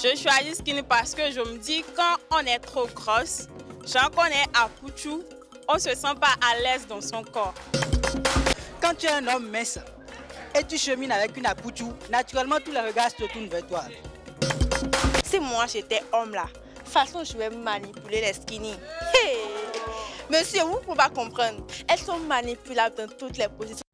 Je choisis skinny parce que je me dis quand on est trop grosse, j'en connais à Pouchou, on se sent pas à l'aise dans son corps. Quand tu es un homme mince et tu chemines avec une apouchou, naturellement tous les regards se tournent vers toi. Si moi j'étais homme là, de toute façon je vais manipuler les skinny. Hey! Monsieur, vous ne pouvez pas comprendre. Elles sont manipulables dans toutes les positions.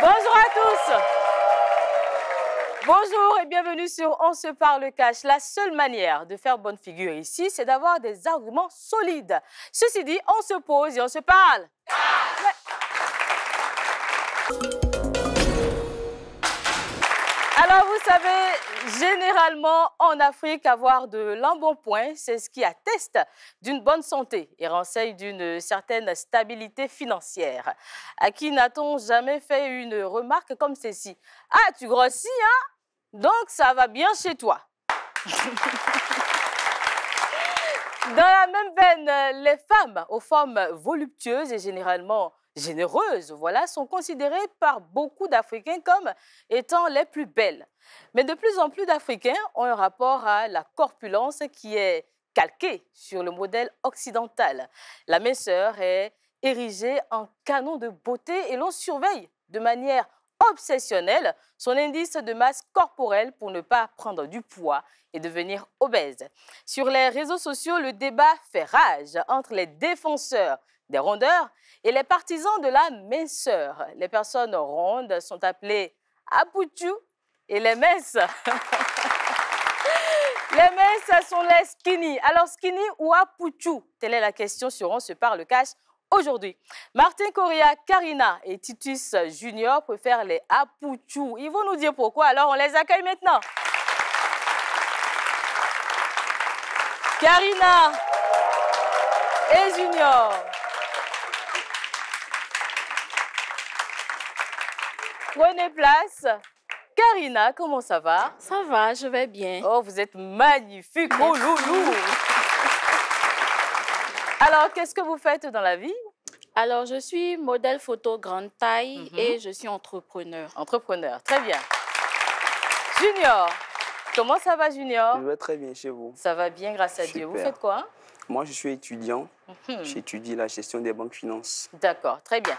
Bonjour à tous. Bonjour et bienvenue sur On se parle cash. La seule manière de faire bonne figure ici, c'est d'avoir des arguments solides. Ceci dit, on se pose et on se parle. Alors, vous savez, généralement, en Afrique, avoir de l'embonpoint, c'est ce qui atteste d'une bonne santé et renseigne d'une certaine stabilité financière. À qui n'a-t-on jamais fait une remarque comme celle-ci? Ah, tu grossis, hein? Donc, ça va bien chez toi. Dans la même veine, les femmes aux formes voluptueuses et généralement généreuses, voilà, sont considérées par beaucoup d'Africains comme étant les plus belles. Mais de plus en plus d'Africains ont un rapport à la corpulence qui est calqué sur le modèle occidental. La minceur est érigée en canon de beauté et l'on surveille de manière obsessionnelle son indice de masse corporelle pour ne pas prendre du poids et devenir obèse. Sur les réseaux sociaux, le débat fait rage entre les défenseurs des rondeurs et les partisans de la minceur. Les personnes rondes sont appelées apouchou et les minces. Les minces sont les skinny. Alors skinny ou apouchou? Telle est la question sur On se parle cash aujourd'hui. Martin Correa, Karina et Titus Junior préfèrent les apouchou. Ils vont nous dire pourquoi, alors on les accueille maintenant. Karina et Junior. Prenez place. Karina, comment ça va? Ça va, je vais bien. Oh, vous êtes magnifique, oh loulou. Alors, qu'est-ce que vous faites dans la vie? Alors, je suis modèle photo grande taille et je suis entrepreneur. Entrepreneur, très bien. Junior, comment ça va, Junior? Je vais très bien chez vous. Ça va bien, grâce à Dieu. Vous faites quoi? Moi, je suis étudiant. J'étudie la gestion des banques finances. D'accord, très bien.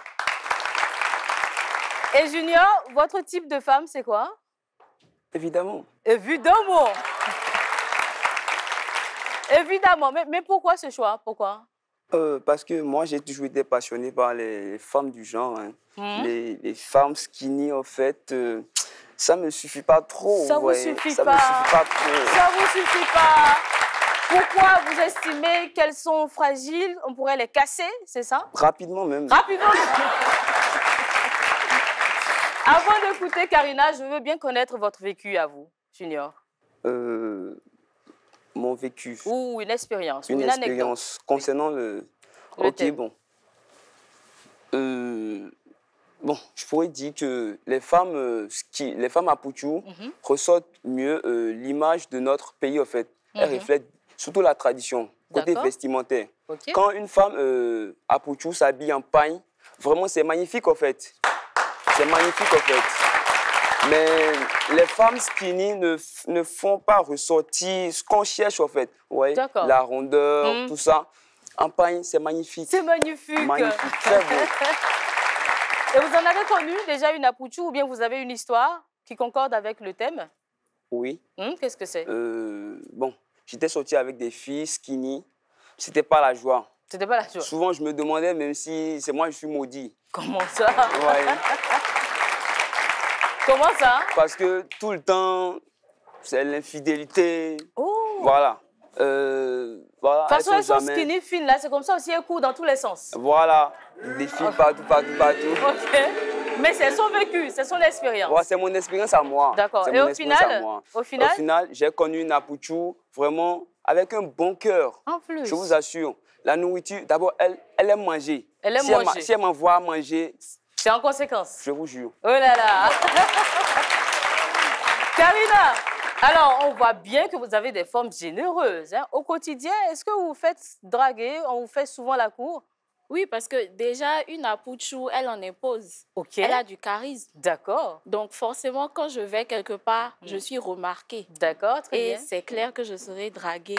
Et Junior, votre type de femme, c'est quoi? Évidemment. Évidemment. Évidemment. Mais pourquoi ce choix? Pourquoi? Parce que moi, j'ai toujours été passionné par les femmes du genre. Hein. Les femmes skinny, en fait, ça ne me suffit pas trop. Ça ne vous suffit pas. Ça ne me suffit pas trop. Ça ne vous suffit pas. Pourquoi vous estimez qu'elles sont fragiles? On pourrait les casser, c'est ça? Rapidement même. Rapidement. Avant d'écouter Karina, je veux bien connaître votre vécu à vous, Junior. Mon vécu. Ou une expérience. Une expérience anecdote. Concernant le thème. Bon. Bon, je pourrais dire que les femmes apouchou ressortent mieux l'image de notre pays, en fait. Elles reflètent surtout la tradition, côté vestimentaire. Okay. Quand une femme apouchou s'habille en pagne, vraiment, c'est magnifique, en fait. C'est magnifique, en fait. Mais les femmes skinny ne font pas ressortir ce qu'on cherche, en fait. Ouais, la rondeur, tout ça. En pagne, c'est magnifique. C'est magnifique. Magnifique, très beau. Et vous en avez connu déjà une apouchou ou bien vous avez une histoire qui concorde avec le thème? Oui. Qu'est-ce que c'est? Bon, j'étais sorti avec des filles skinny. C'était pas la joie. C'était pas la joie. Souvent, je me demandais même si c'est moi, je suis maudit. Comment ça? Ouais. Comment ça? Parce que tout le temps, c'est l'infidélité. Oh. Voilà. Voilà. De toute façon, elles sont skinny, fines, là, c'est comme ça aussi, elles courent dans tous les sens. Voilà. Des filles partout, partout, partout. Ok. Mais c'est son vécu, c'est son expérience. Ouais, c'est mon expérience à moi. D'accord. C'est Et mon au expérience à final, moi. au final, j'ai connu une Apuchou vraiment avec un bon cœur. En plus. Je vous assure. La nourriture, d'abord, elle aime manger. Elle aime manger. Si elle m'envoie manger, c'est en conséquence. je vous jure. Oh là là. Karina, alors on voit bien que vous avez des formes généreuses. Hein. Au quotidien, est-ce que vous vous faites draguer? On vous fait souvent la cour? Oui, parce que déjà, une Apuchou, elle en impose. Ok. Elle a du charisme. D'accord. Donc, forcément, quand je vais quelque part, je suis remarquée. D'accord, très Et bien. c'est clair que je serai draguée.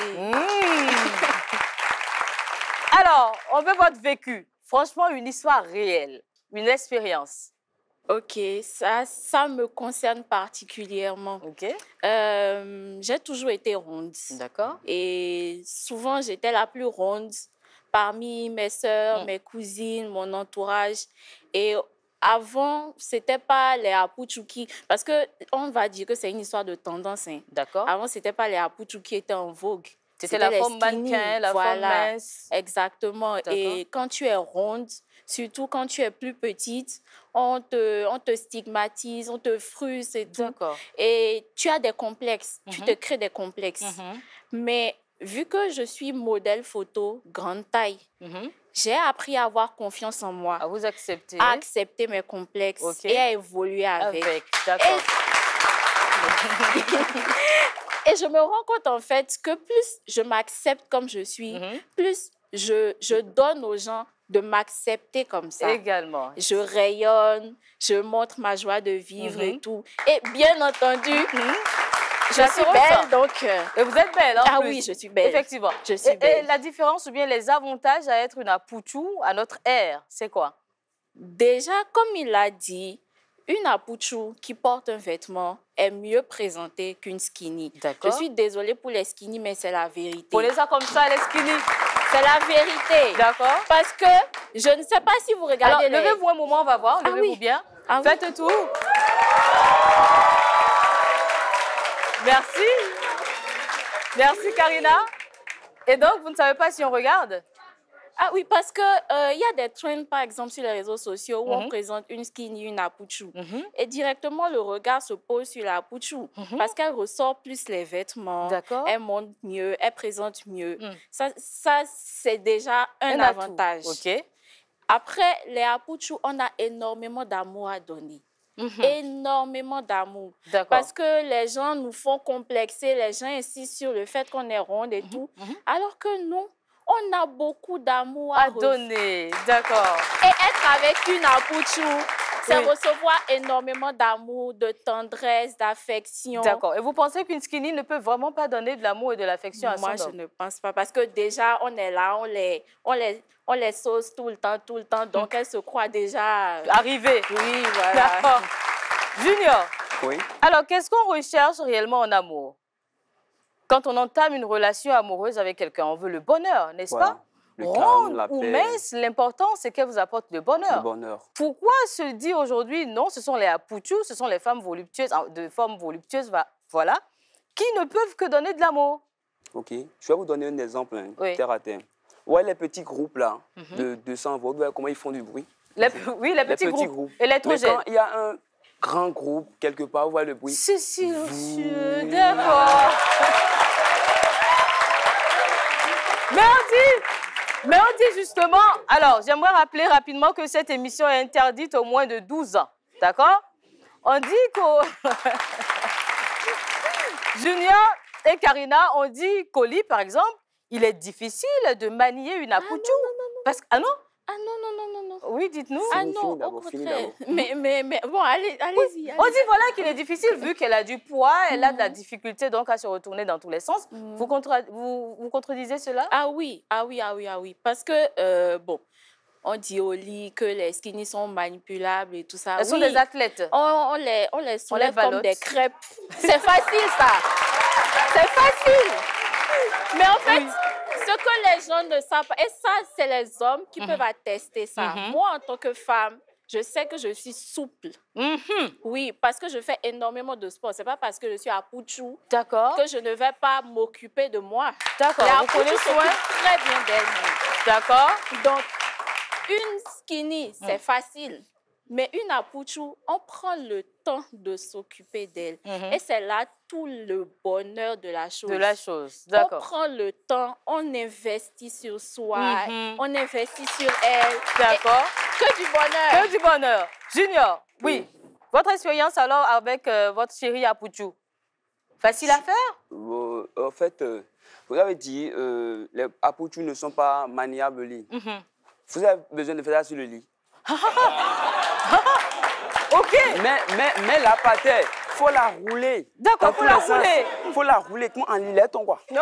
Alors, on veut votre vécu. Franchement, une histoire réelle, une expérience. Ok, ça me concerne particulièrement. Ok. J'ai toujours été ronde. D'accord. Et souvent, j'étais la plus ronde parmi mes sœurs, mes cousines, mon entourage. Et avant, c'était pas les Apuchou qui... Parce qu'on va dire que c'est une histoire de tendance. Hein. D'accord. Avant, c'était pas les Apuchou qui étaient en vogue. C'était la les forme skinny, mannequin, la forme mince. Exactement. Et quand tu es ronde, surtout quand tu es plus petite, on te stigmatise, on te frustre et tout. D'accord. Et tu as des complexes, tu te crées des complexes. Mais vu que je suis modèle photo grande taille, j'ai appris à avoir confiance en moi. À vous accepter. À accepter mes complexes et à évoluer avec. D'accord. Et je me rends compte en fait que plus je m'accepte comme je suis, plus je donne aux gens de m'accepter comme ça. Également. Je rayonne, je montre ma joie de vivre et tout. Et bien entendu, je suis belle, donc... Et vous êtes belle, en plus. Ah oui, je suis belle. Effectivement. Je suis belle. Et la différence ou bien les avantages à être une Apuchou à notre ère, c'est quoi? Déjà, comme il l'a dit, une Apuchou qui porte un vêtement est mieux présentée qu'une skinny. D'accord. Je suis désolée pour les skinny, mais c'est la vérité. Pour les gens comme ça, les skinny. C'est la vérité. D'accord. Parce que je ne sais pas si vous regardez... Alors, levez-vous un moment, on va voir. Levez-vous bien. Faites tout. Merci. Merci, Karina. Et donc, vous ne savez pas si on regarde? Ah oui, parce qu'il y a des trends, par exemple, sur les réseaux sociaux où on présente une skinny, une Apuchou. Et directement, le regard se pose sur la Apuchou parce qu'elle ressort plus les vêtements. Elle monte mieux, elle présente mieux. Ça c'est déjà un avantage. OK. Après, les Apuchou, on a énormément d'amour à donner. Énormément d'amour. Parce que les gens nous font complexer, les gens insistent sur le fait qu'on est ronde et tout. Alors que non, on a beaucoup d'amour à donner. D'accord. Et être avec une Apuchou, c'est recevoir énormément d'amour, de tendresse, d'affection. D'accord. Et vous pensez qu'une skinny ne peut vraiment pas donner de l'amour et de l'affection à son homme? Moi, je ne pense pas. Parce que déjà, on est là, on les sauce tout le temps. Donc, elle se croit déjà... Arrivée. Oui, voilà. D'accord. Junior. Oui. Alors, qu'est-ce qu'on recherche réellement en amour? Quand on entame une relation amoureuse avec quelqu'un, on veut le bonheur, n'est-ce pas? Le Ronde calme, ou la paix. mince, l'important, c'est qu'elle vous apporte le bonheur. Le bonheur. Pourquoi se dit aujourd'hui, non, ce sont les Apuchou, ce sont les femmes voluptueuses, de formes voluptueuses, voilà, qui ne peuvent que donner de l'amour? OK. Je vais vous donner un exemple, Oui. terre à terre. Ouais, les petits groupes, là, de 200 voix, comment ils font du bruit? Oui, les petits groupes. Électrogènes. Mais quand il y a un grand groupe, quelque part, vous voyez le bruit. C'est silencieux, d'accord. Mais on dit justement, alors j'aimerais rappeler rapidement que cette émission est interdite au moins de 12 ans, d'accord? On dit que Junior et Karina, on dit qu'Oli, par exemple, il est difficile de manier une Apuchou. Parce que, ah non? Ah non. Oui, dites-nous. Ah non, au contraire. Mais bon, allez-y. On dit voilà qu'il est difficile vu qu'elle a du poids, elle a de la difficulté donc à se retourner dans tous les sens. Vous contredisez cela? Ah oui. Parce que, bon, on dit au lit que les skinny sont manipulables et tout ça. Elles sont des athlètes. On les soulève comme des crêpes. C'est facile, ça. C'est facile. Mais en fait... Ce que les gens ne savent pas, et ça, c'est les hommes qui peuvent attester ça. Moi, en tant que femme, je sais que je suis souple. Oui, parce que je fais énormément de sport. Ce n'est pas parce que je suis Apuchou que je ne vais pas m'occuper de moi. D'accord. Les Apuchou s'occupent très bien d'elles. D'accord. Donc, une skinny, c'est facile. Mais une Apouchou, on prend le temps de s'occuper d'elle. Et c'est là tout le bonheur de la chose. De la chose, d'accord. On prend le temps, on investit sur soi, on investit sur elle. D'accord. Que du bonheur. Que du bonheur. Junior, oui. Votre expérience alors avec votre chérie Apouchou, facile à faire? En fait, vous avez dit, les Apouchou ne sont pas maniables. Vous avez besoin de faire ça sur le lit. Ok. Mais la pâte, il faut la rouler. D'accord, il faut la rouler. Il faut la rouler comme en liletton, quoi. Non.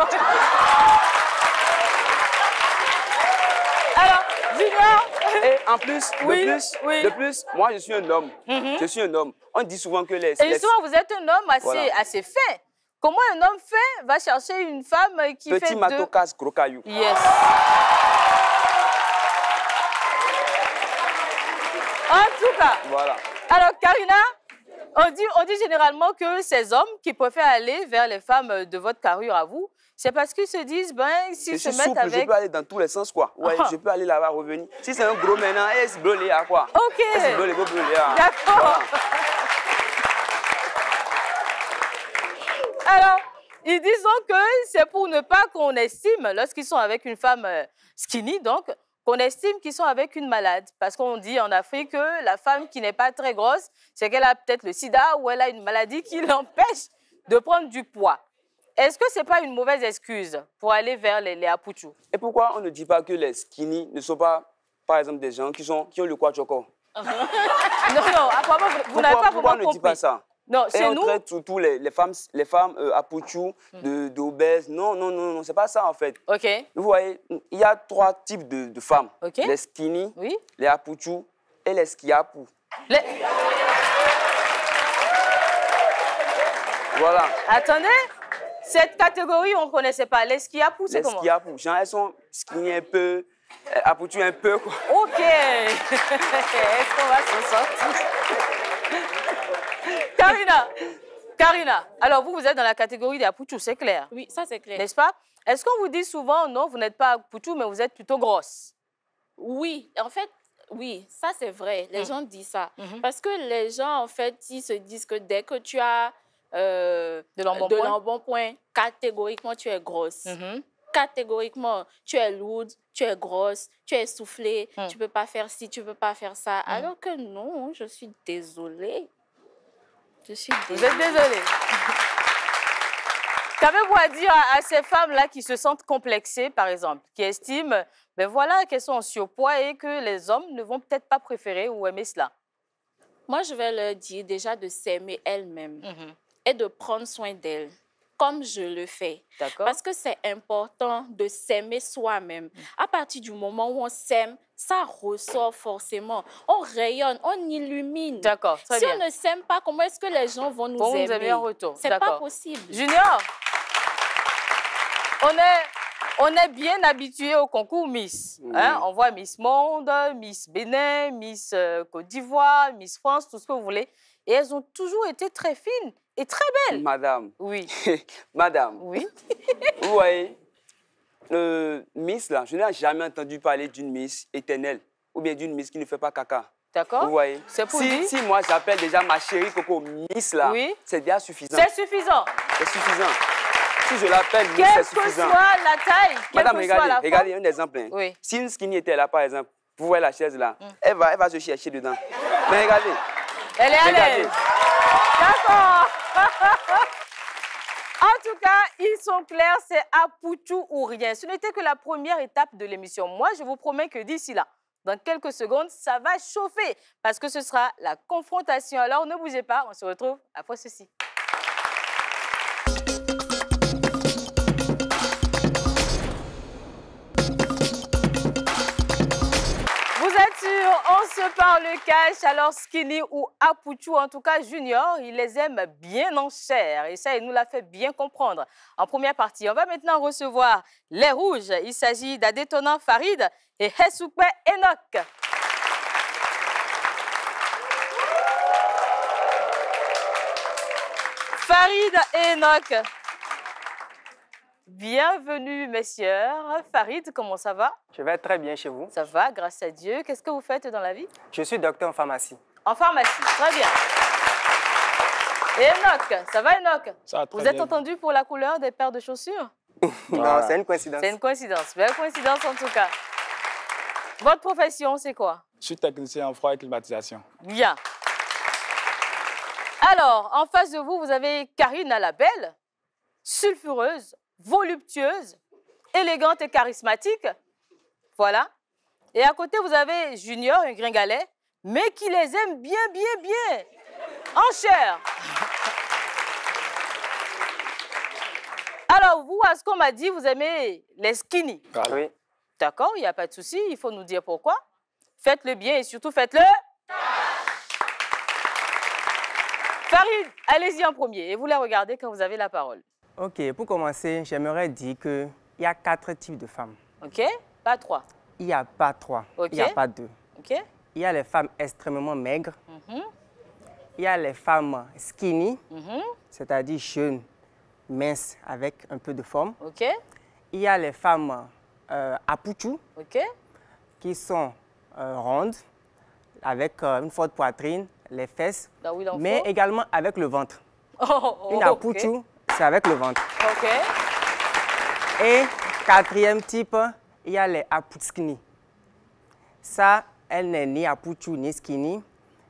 Alors, Junior. Et en plus, de plus, moi je suis un homme. Je suis un homme. On dit souvent que les... Et justement, vous êtes un homme assez fin. Comment un homme fin va chercher une femme qui fait Petit mato casse gros caillou. Yes. En tout cas. Voilà. Alors, Karina, on dit généralement que ces hommes qui préfèrent aller vers les femmes de votre carrure à vous, c'est parce qu'ils se disent, ben, s'ils se mettent avec... Je peux aller dans tous les sens, quoi. Ouais, je peux aller là-bas, revenir. Si c'est un gros maintenant, c'est brûlé à quoi. Ok. C'est brûlé, d'accord. Voilà. Alors, ils disent donc que c'est pour ne pas qu'on estime, lorsqu'ils sont avec une femme skinny, donc, qu'on estime qu'ils sont avec une malade. Parce qu'on dit en Afrique que la femme qui n'est pas très grosse, c'est qu'elle a peut-être le sida ou elle a une maladie qui l'empêche de prendre du poids. Est-ce que ce n'est pas une mauvaise excuse pour aller vers les Apouchou? Et pourquoi on ne dit pas que les skinny ne sont pas, par exemple, des gens qui ont le quadricorps? Non, apparemment, vous n'avez pas vraiment compris. Pourquoi on ne dit pas ça? Non, chez nous... on traite surtout les femmes Apouchou d'obèses. Non, c'est pas ça en fait. Ok. Vous voyez, il y a 3 types de femmes. Okay. Les skinny, les Apouchou et les skiapou. Voilà. Attendez, cette catégorie, on ne connaissait pas. Les skiapou, c'est comment? Les skiapou, genre elles sont skinny un peu, Apouchou un peu quoi. Ok. Est-ce qu'on va s'en sortir? Karina, alors vous êtes dans la catégorie des Apouchou, c'est clair? Oui, ça c'est clair. N'est-ce pas? Est-ce qu'on vous dit souvent, non, vous n'êtes pas Apouchou, mais vous êtes plutôt grosse? Oui, en fait, oui, ça c'est vrai. Les gens disent ça. Parce que les gens, en fait, ils se disent que dès que tu as de l'embonpoint, catégoriquement, tu es grosse. Catégoriquement, tu es lourde, tu es grosse, tu es essoufflée, tu ne peux pas faire ci, tu ne peux pas faire ça. Alors que non, je suis désolée. Je suis désolée. Vous êtes désolée. Qu'avez-vous à dire à ces femmes-là qui se sentent complexées, par exemple, qui estiment ben voilà, qu'elles sont en surpoids et que les hommes ne vont peut-être pas préférer ou aimer cela? Moi, je vais leur dire déjà de s'aimer elles-mêmes et de prendre soin d'elles, comme je le fais. Parce que c'est important de s'aimer soi-même. À partir du moment où on s'aime, ça ressort forcément. On rayonne, on illumine. D'accord, très bien. Si on ne s'aime pas, comment est-ce que les gens vont nous aimer? Vous avez en retour. C'est pas possible. Junior, on est bien habitué au concours Miss. Hein? On voit Miss Monde, Miss Bénin, Miss Côte d'Ivoire, Miss France, tout ce que vous voulez. Et elles ont toujours été très fines et très belles. Madame. Oui. Madame. Oui. Vous voyez, Miss, là, je n'ai jamais entendu parler d'une Miss éternelle ou bien d'une Miss qui ne fait pas caca. D'accord. Vous voyez. C'est pour si moi, j'appelle déjà ma chérie Coco Miss, là, c'est déjà suffisant. C'est suffisant. C'est suffisant. Si je l'appelle Miss, c'est suffisant. Quelle que soit la taille, Madame, regardez, regardez un exemple. Hein. Oui. Si une skinny était là, par exemple, vous voyez la chaise là, elle va se chercher dedans. Mais regardez. Elle est à l'aise. D'accord. En tout cas, ils sont clairs, c'est Apouchou ou rien. Ce n'était que la première étape de l'émission. Moi, je vous promets que d'ici là, dans quelques secondes, ça va chauffer parce que ce sera la confrontation. Alors, ne bougez pas, on se retrouve après ceci. On se parle cash, alors skinny ou Apouchou, en tout cas Junior, il les aime bien en chair et ça, il nous l'a fait bien comprendre en première partie. On va maintenant recevoir les rouges. Il s'agit d'Adétonnant Farid et Hessoukwe Enoch. Farid et Enoch. Bienvenue, messieurs. Farid, comment ça va? Je vais très bien chez vous. Ça va, grâce à Dieu. Qu'est-ce que vous faites dans la vie? Je suis docteur en pharmacie. En pharmacie, très bien. Et Enoch, ça va Enoch? Ça va très Vous êtes bien. entendu pour la couleur des paires de chaussures? Non, c'est une coïncidence. C'est une coïncidence, belle coïncidence en tout cas. Votre profession, c'est quoi? Je suis technicien en froid et climatisation. Bien. Alors, en face de vous, vous avez Karina la belle, sulfureuse, voluptueuse, élégante et charismatique. Voilà. Et à côté, vous avez Junior, un gringalet, mais qui les aime bien, bien, bien. En chair. Alors, vous, à ce qu'on m'a dit, vous aimez les skinny. Voilà. Oui. D'accord, il n'y a pas de souci, il faut nous dire pourquoi. Faites-le bien et surtout faites-le. Farid, allez-y en premier et vous la regardez quand vous avez la parole. Ok, pour commencer, j'aimerais dire qu'il y a 4 types de femmes. OK? Pas 3. Il n'y a pas 3, Ok. il n'y a pas 2. OK? Il y a les femmes extrêmement maigres. Mhm. Il y a les femmes skinny, Mhm. c'est-à-dire jeunes, minces, avec un peu de forme. OK? Il y a les femmes apouchou, OK? qui sont rondes, avec une forte poitrine, les fesses, Là où il en mais faut. également avec le ventre. Une OK. apouchou, c'est avec le ventre. OK. Et 4e type, il y a les apouchkini. Ça, elle n'est ni apouchou ni skinny.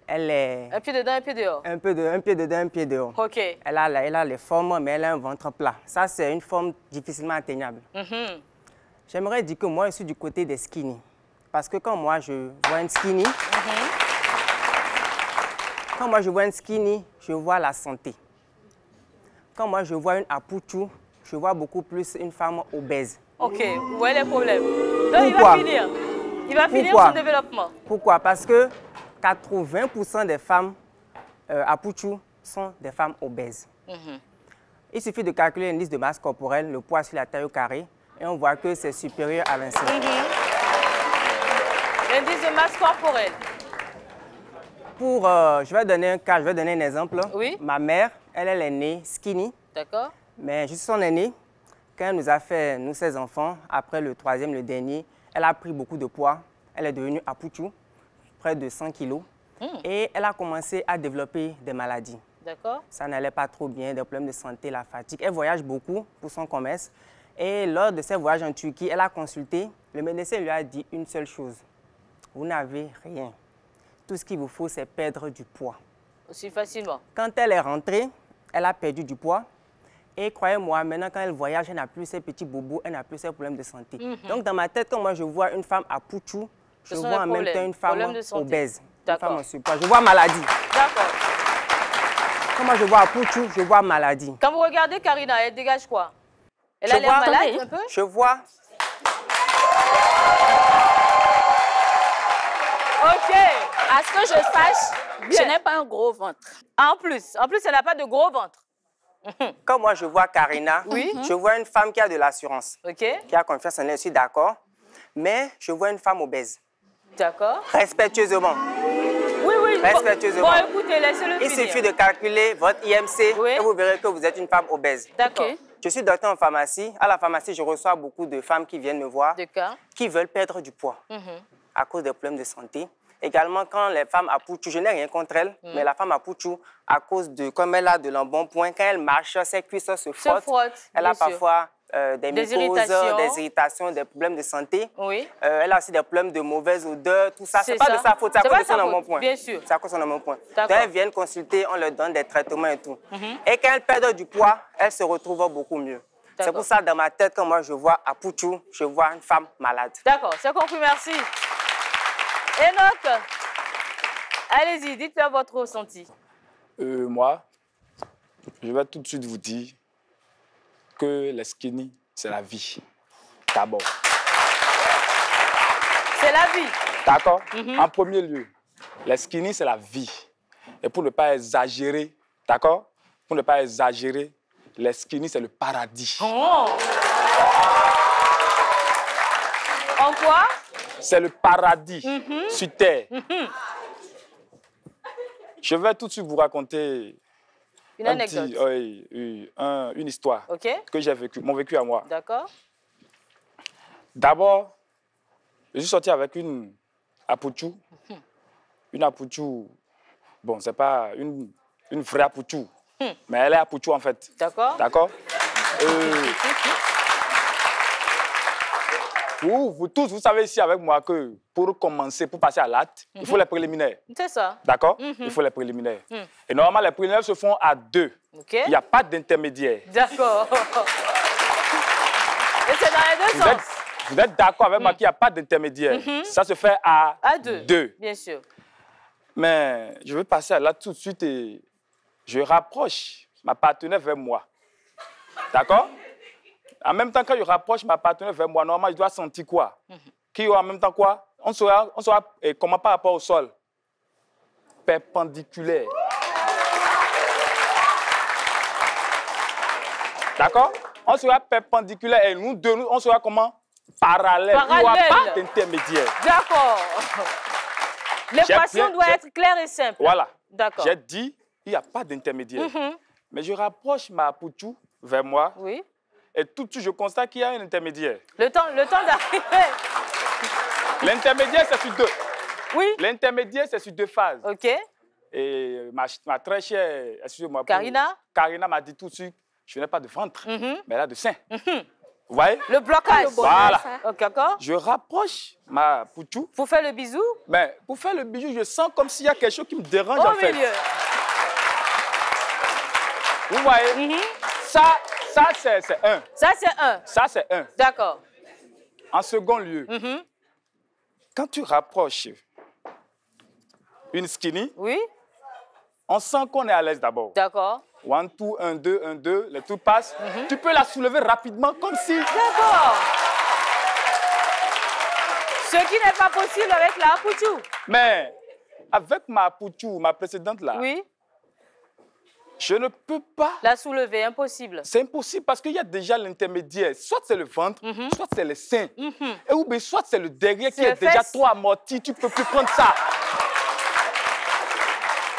Elle est Un pied dedans, un pied dehors. un pied dedans, un pied dehors. OK. Elle a les formes, mais elle a un ventre plat. Ça, c'est une forme difficilement atteignable. Mhm. J'aimerais dire que moi, je suis du côté des skinny. Parce que quand moi, je vois une skinny, je vois la santé. Quand moi, je vois une apouchou, je vois beaucoup plus une femme obèse. OK, vous voyez les problèmes. Donc, il va Pourquoi? finir. Il va finir Pourquoi? son développement. Pourquoi? Parce que 80% des femmes apouchou sont des femmes obèses. Il suffit de calculer l'indice de masse corporelle, le poids sur la taille au carré, et on voit que c'est supérieur à 25. L'indice de masse corporelle. Je vais donner un cas, je vais donner un exemple. Oui. Ma mère, elle est née skinny, D'accord? mais juste son aînée, quand elle nous a fait, nous, ses enfants, après le 3e, le dernier, elle a pris beaucoup de poids. Elle est devenue apouchou, près de 100 kilos. Et elle a commencé à développer des maladies. D'accord? Ça n'allait pas trop bien, des problèmes de santé, la fatigue. Elle voyage beaucoup pour son commerce. Et lors de ses voyages en Turquie, elle a consulté. Le médecin lui a dit une seule chose. Vous n'avez rien. Tout ce qu'il vous faut, c'est perdre du poids. Aussi facilement. Quand elle est rentrée, elle a perdu du poids. Et croyez-moi, maintenant, quand elle voyage, elle n'a plus ses petits bobos, elle n'a plus ses problèmes de santé. Donc, dans ma tête, quand moi je vois une femme apouchou, je vois en même temps une femme obèse, une femme en surpoids. Je vois maladie. D'accord. Quand moi je vois apouchou, je vois maladie. Quand vous regardez Karina, elle dégage quoi? Elle Je a l'air vois- malade Attendez. un peu? Je vois OK. À ce que je sache, je n'ai pas un gros ventre. En plus, elle n'a pas de gros ventre. Quand moi je vois Karina, Oui. je vois une femme qui a de l'assurance, OK? qui a confiance en elle, je suis d'accord. Mais je vois une femme obèse, D'accord. respectueusement. Oui, oui. Respectueusement. Bon, écoutez, laissez-le Il finir. suffit de calculer votre IMC Oui. et vous verrez que vous êtes une femme obèse. D'accord. Ok. Je suis docteur en pharmacie. À la pharmacie, je reçois beaucoup de femmes qui viennent me voir, D'accord. qui veulent perdre du poids à cause des problèmes de santé. Également, quand les femmes apouchou, je n'ai rien contre elles, mais la femme apouchou, à cause de, comme elle a de l'embonpoint, quand elle marche, ses cuisses se frottent. Elle a bien sûr. parfois des mycoses, irritations. des irritations, des problèmes de santé. Oui. Elle a aussi des problèmes de mauvaise odeur, tout ça. C'est C'est pas ça. de sa faute, c'est à C'est cause pas de son sa faute, embonpoint. bien sûr. C'est à cause de son embonpoint. D'accord. Donc, elles viennent consulter, on leur donne des traitements et tout. Et quand elles perdent du poids, elles se retrouvent beaucoup mieux. C'est D'accord. pour ça, dans ma tête, quand moi je vois apouchou, je vois une femme malade. D'accord, c'est compris, merci. Enoch, allez-y, dites-moi votre ressenti. Moi, je vais tout de suite vous dire que les skinny, c'est la vie. D'abord. C'est la vie. D'accord? En premier lieu, les skinny, c'est la vie. Et pour ne pas exagérer, d'accord? Pour ne pas exagérer, les skinny, c'est le paradis. Oh. En quoi? C'est le paradis sur Terre. Je vais tout de suite vous raconter Une anecdote. une histoire OK, que j'ai vécue, mon vécu à moi. d'accord. D'abord, je suis sorti avec une apouchou Bon, c'est pas une vraie Apouchou, mais elle est Apouchou en fait. D'accord. D'accord. Vous tous, vous savez ici avec moi que pour commencer, pour passer à l'acte, il faut les préliminaires. C'est ça. D'accord. Il faut les préliminaires. Et normalement, les préliminaires se font à 2. Okay. Il n'y a pas d'intermédiaire. D'accord. Et c'est dans les deux sens. Vous êtes d'accord avec moi qu'il n'y a pas d'intermédiaire. Ça se fait à 2. Bien sûr. Mais je veux passer à l'acte tout de suite et je rapproche ma partenaire vers moi. D'accord? En même temps, quand je rapproche ma partenaire vers moi, normalement, je dois sentir quoi? Qui en même temps quoi? On sera comment par rapport au sol? Perpendiculaire. D'accord? On sera perpendiculaire et nous deux, on sera comment? Parallèle. Il n'y aura pas d'intermédiaire. D'accord. L'équation doit être claire et simple. Voilà. D'accord. J'ai dit, il n'y a pas d'intermédiaire. Mais je rapproche ma Apouchou vers moi. Oui. Et tout de suite, je constate qu'il y a un intermédiaire. Le temps d'arriver. L'intermédiaire, c'est sur 2. Oui. L'intermédiaire, c'est sur 2 phases. OK. Et ma très chère, excusez-moi. Karina m'a dit tout de suite, je n'ai pas de ventre, mais elle a de sein. Vous voyez? Le blocage. Voilà. OK, d'accord. Je rapproche ma Apouchou. Pour faire le bisou? Mais pour faire le bisou, je sens comme s'il y a quelque chose qui me dérange en fait. Milieu. Vous voyez? Ça, c'est 1. Ça, c'est 1. Ça, c'est 1. D'accord. En second lieu, quand tu rapproches une skinny, oui, on sent qu'on est à l'aise d'abord. D'accord. 1, 2, 1, 2, 1, 2, les tout passent. Tu peux la soulever rapidement comme si... D'accord. Ce qui n'est pas possible avec la Apouchou. Mais avec ma Apouchou, ma précédente là, oui, je ne peux pas... la soulever, impossible. C'est impossible parce qu'il y a déjà l'intermédiaire. Soit c'est le ventre, soit c'est les seins. Et ou bien soit c'est le derrière qui est déjà trop amorti. Tu ne peux plus prendre ça.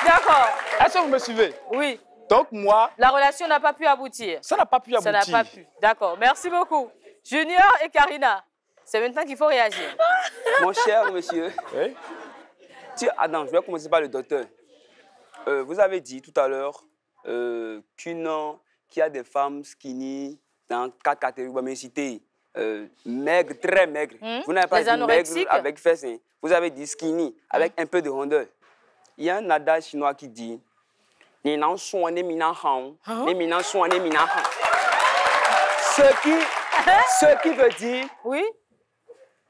D'accord. Est-ce que vous me suivez? Oui. Donc moi... La relation n'a pas pu aboutir. Ça n'a pas pu aboutir. Ça n'a pas pu. D'accord. Merci beaucoup. Junior et Karina, c'est maintenant qu'il faut réagir. Mon cher monsieur, oui? Adam, je vais commencer par le docteur. Vous avez dit tout à l'heure qu'il y a des femmes skinny dans 4 catégories, mais cité maigre, très maigre. Vous n'avez pas dit maigre avec fesses. Hein. Vous avez dit skinny avec un peu de rondeur. Il y a un adage chinois qui dit ce qui veut dire oui?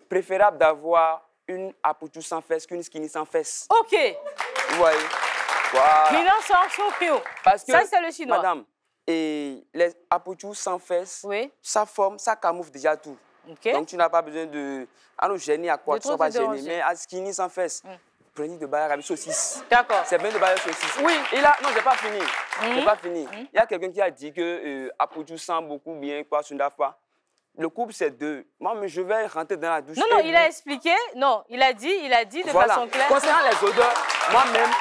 Préférable d'avoir une Apouchou sans fesses qu'une skinny sans fesses. OK. Vous voyez? Voilà. Parce que, ça, c'est le chinois. Madame, et les Apouchou sans fesses, oui? sa forme, ça camoufle déjà tout. Okay. Donc, tu n'as pas besoin de... À nous gêner à quoi? Tu ne sois pas gêné. Mais à skinny sans fesses, prenez de bailler avec saucisse. D'accord. C'est bien de bailler saucisse. Oui. Et là, non, je n'ai pas fini. J'ai pas fini. Il y a quelqu'un qui a dit que Apouchou sent beaucoup bien, quoi, sur pas. Le couple, c'est 2. Moi, mais je vais rentrer dans la douche. Non, il a expliqué. Non, il a dit de façon claire. Concernant les odeurs, moi-même,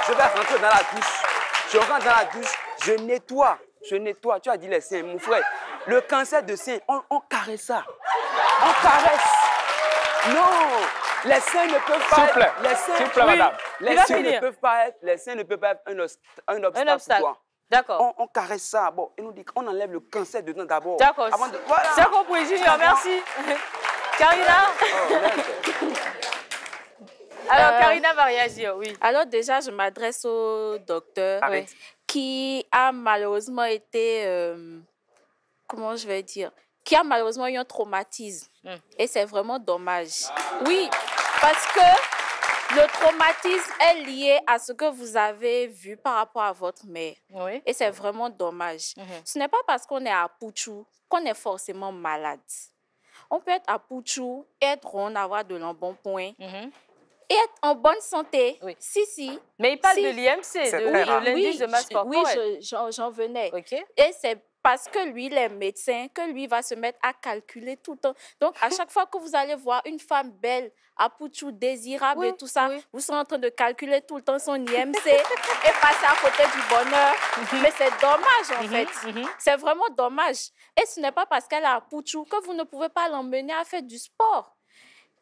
je vais rentrer dans la douche. Je rentre dans la douche, je nettoie. Tu as dit les seins, mon frère. Le cancer de sein, on caresse ça. On caresse. Non, les seins ne peuvent pas être... S'il vous plaît, madame. Les seins ne peuvent pas être un obstacle pour toi. D'accord. On caresse ça. Bon, il nous dit qu'on enlève le cancer dedans d'abord. D'accord. Voilà. C'est compris, Junior. Merci. Karina. Alors, Karina va réagir, oui. Alors, déjà, je m'adresse au docteur qui a malheureusement été... comment je vais dire? Qui a malheureusement eu un traumatisme. Et c'est vraiment dommage. Oui, parce que le traumatisme est lié à ce que vous avez vu par rapport à votre mère. Oui. Et c'est vraiment dommage. Ce n'est pas parce qu'on est à Apouchou qu'on est forcément malade. On peut être à Apouchou, être rond, avoir de l'embonpoint, et être en bonne santé. Oui. Si. Mais il parle de l'IMC, de l'indice de masse corporelle. Oui, j'en venais. Okay. Et c'est parce que lui, il est médecin, que lui va se mettre à calculer tout le temps. Donc, à chaque fois que vous allez voir une femme belle, Apouchou, désirable et tout ça, vous serez en train de calculer tout le temps son IMC et passer à côté du bonheur. Mais c'est dommage, en fait. C'est vraiment dommage. Et ce n'est pas parce qu'elle a Apouchou que vous ne pouvez pas l'emmener à faire du sport.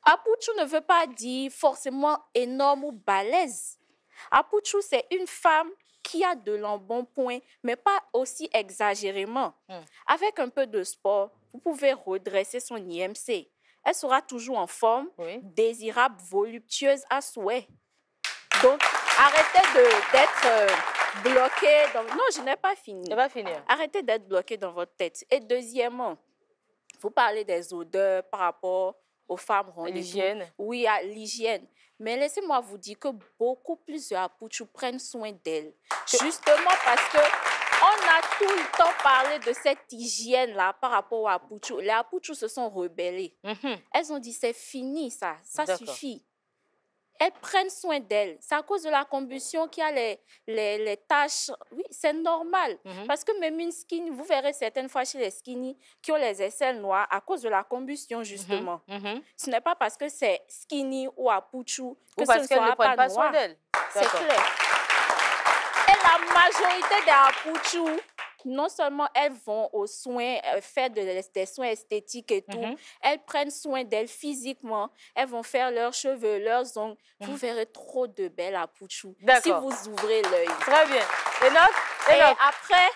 Apouchou ne veut pas dire forcément énorme ou balèze. Apouchou, c'est une femme qui a de l'embonpoint, mais pas aussi exagérément. Avec un peu de sport, vous pouvez redresser son IMC. Elle sera toujours en forme, désirable, voluptueuse à souhait. Donc, arrêtez d'être bloqué dans... Non, je n'ai pas fini. Je vais finir. Arrêtez d'être bloqué dans votre tête. Et deuxièmement, vous parlez des odeurs par rapport aux femmes rondes. L'hygiène. Oui, à l'hygiène. Mais laissez-moi vous dire que beaucoup plus de Apouchou prennent soin d'elles. Justement parce que on a tout le temps parlé de cette hygiène-là par rapport aux Apouchou. Les Apouchou se sont rebellés. Elles ont dit, c'est fini ça suffit. Elles prennent soin d'elles. C'est à cause de la combustion qu'il y a les taches. Oui, c'est normal. Parce que même une skinny, vous verrez certaines fois chez les skinny qui ont les aisselles noires à cause de la combustion, justement. Ce n'est pas parce que c'est skinny ou Apouchou que ce ne sera pas noir. Soin d'elles. C'est clair. Et la majorité des Apouchou, non seulement elles vont aux soins, faire des soins esthétiques et tout, elles prennent soin d'elles physiquement, elles vont faire leurs cheveux, leurs ongles. Vous verrez trop de belles Apouchou si vous ouvrez l'œil. Très bien. Enoch? Et après,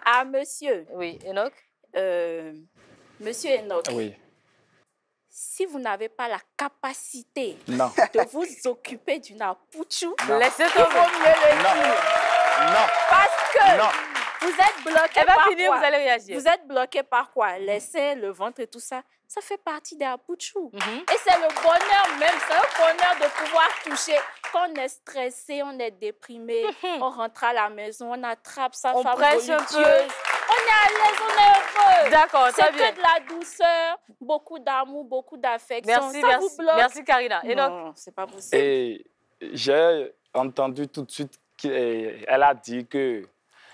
à monsieur. Oui, Enoch? Monsieur Enoch. Oui. Si vous n'avez pas la capacité de vous occuper d'une Apouchou, laissez il vaut mieux le dire. Non. Parce que... Vous êtes bloqué par quoi? Vous allez réagir. Vous êtes bloqué par quoi? Les seins, le ventre et tout ça, ça fait partie des Apouchou. Et c'est le bonheur même, c'est le bonheur de pouvoir toucher. Quand on est stressé, on est déprimé, on rentre à la maison, on attrape sa femme voluptueuse. On est à l'aise, on est heureux. D'accord, très bien. C'est que de la douceur, beaucoup d'amour, beaucoup d'affection. Merci, merci. Merci, Karina. Non, c'est pas possible. Et j'ai entendu tout de suite qu'elle a dit que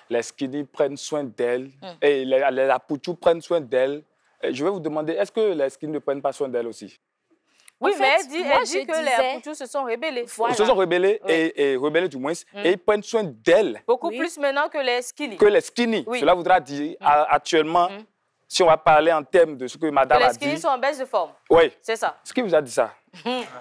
les skinny prennent soin d'elles et les Apouchou prennent soin d'elles. Je vais vous demander, est-ce que les skinny ne prennent pas soin d'elles aussi? Oui, mais elle dit que les Apouchou se sont rebellés. Voilà. Ils se sont rebellés, et rebellés du moins, et ils prennent soin d'elles. Beaucoup plus maintenant que les skinny. Que les skinny. Cela voudra dire, actuellement, si on va parler en termes de ce que madame a dit... Les skinny sont en baisse de forme. Oui. C'est ça. Ce qui vous a dit ça?